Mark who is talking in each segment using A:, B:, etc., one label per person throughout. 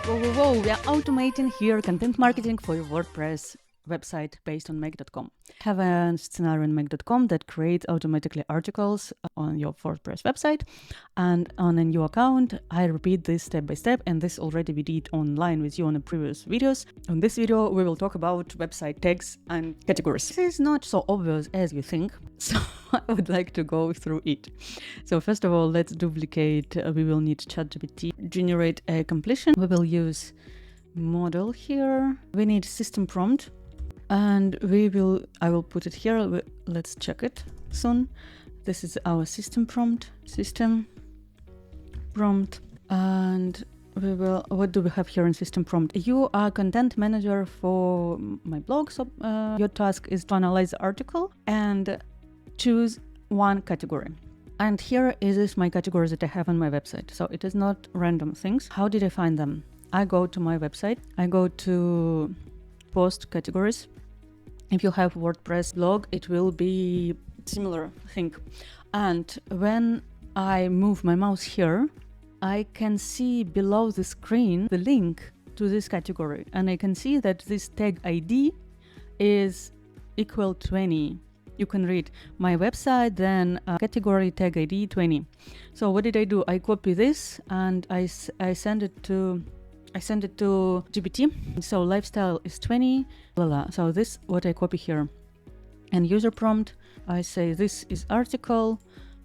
A: Whoa, we are automating here content marketing for your WordPress website based on Make.com. Have a scenario in Make.com that creates automatically articles on your WordPress website, and on a new account I repeat this step by step, and this already we did online with you on the previous videos. On this video we will talk about website tags and categories. This is not so obvious as you think, so I would like to go through it. So first of all, let's duplicate. We will need ChatGPT, generate a completion. We will use model here. We need system prompt, and I will put it here. Let's check it soon. This is our system prompt, and what do we have here in system prompt? You are content manager for my blog, so your task is to analyze the article and choose one category. And here is my categories that I have on my website. So it is not random things. How did I find them? I go to my website, I go to post categories. If you have WordPress blog, it will be similar thing. And when I move my mouse here, I can see below the screen the link to this category. And I can see that this tag ID is equal 20. You can read my website, then category tag ID 20. So what did I do? I copy this and I send it to GPT. So lifestyle is 20. So this what I copy here. And user prompt, I say this is article.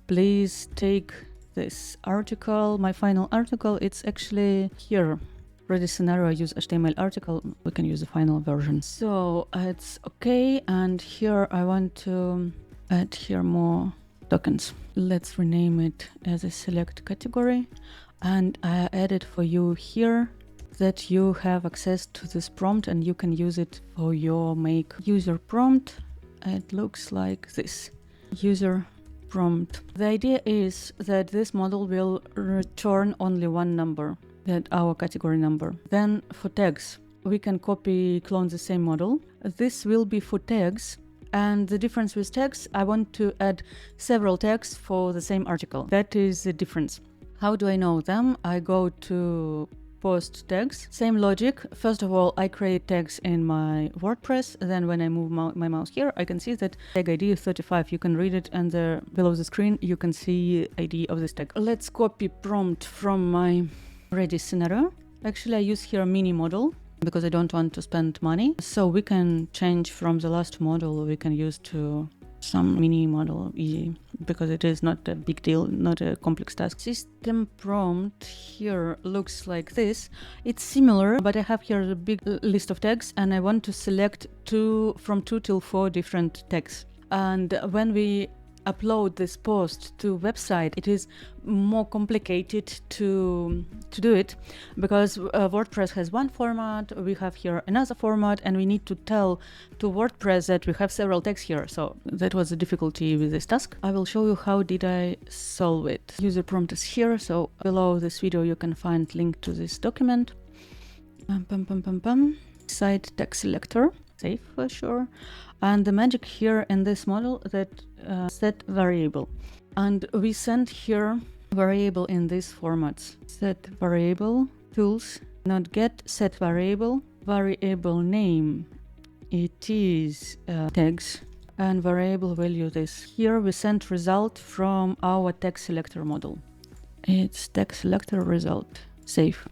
A: Please take this article. My final article, it's actually here. Ready scenario, I use HTML article. We can use the final version. So it's okay. And here I want to add here more tokens. Let's rename it as a select category. And I added for you here that you have access to this prompt and you can use it for your Make user prompt. It looks like this. User prompt. The idea is that this model will return only one number, that our category number. Then for tags, we can clone the same model. This will be for tags, and the difference with tags, I want to add several tags for the same article. That is the difference. How do I know them? I go to post tags. Same logic. First of all, I create tags in my WordPress. Then when I move my mouse here, I can see that tag ID is 35. You can read it, and there below the screen you can see ID of this tag. Let's copy prompt from my ready scenario. Actually, I use here a mini model because I don't want to spend money. So we can change from the last model. We can use to some mini model, easy, because it is not a big deal, not a complex task. System prompt here looks like this. It's similar, but I have here a big list of tags, and I want to select from 2 till 4 different tags. And when we upload this post to website, it is more complicated to do it, because WordPress has one format, we have here another format, and we need to tell to WordPress that we have several tags here. So that was the difficulty with this task. I will show you how did I solve it. User prompt is here, so below this video you can find link to this document. Site tag selector, safe for sure. And the magic here in this model that set variable, and we send here variable in these formats. Set variable, tools, not get, set variable name, it is tags, and variable value this. Here we send result from our tag selector model. It's tag selector result, save.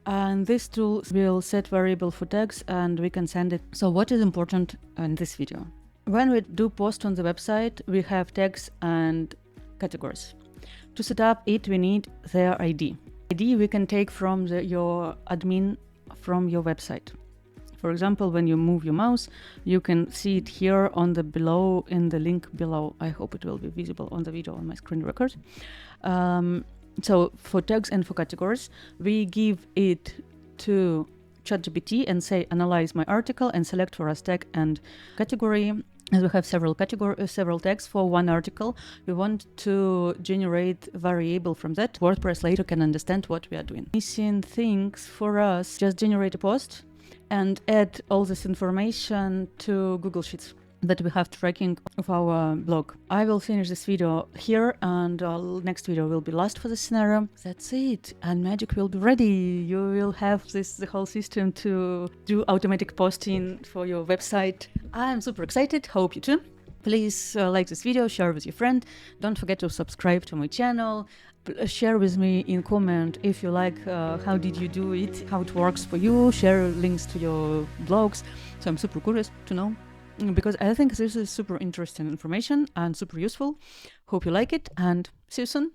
A: And this tool will set variable for tags, and we can send it. So what is important in this video? When we do post on the website, we have tags and categories. To set up it, we need their ID. ID we can take from your admin from your website. For example, when you move your mouse, you can see it here on the below, in the link below. I hope it will be visible on the video on my screen record. So for tags and for categories, we give it to ChatGPT and say, analyze my article and select for us tag and category. As we have several tags for one article, we want to generate variable from that. WordPress later can understand what we are doing. Missing things for us, just generate a post and add all this information to Google Sheets. that we have tracking of our blog. I will finish this video here, and next video will be last for the scenario. That's it, and magic will be ready. You will have the whole system to do automatic posting for your website. I'm super excited, hope you too. Please like this video, share with your friend. Don't forget to subscribe to my channel. Share with me in comment if you like how did you do it, how it works for you. Share links to your blogs. So I'm super curious to know, because I think this is super interesting information and super useful. Hope you like it, and see you soon.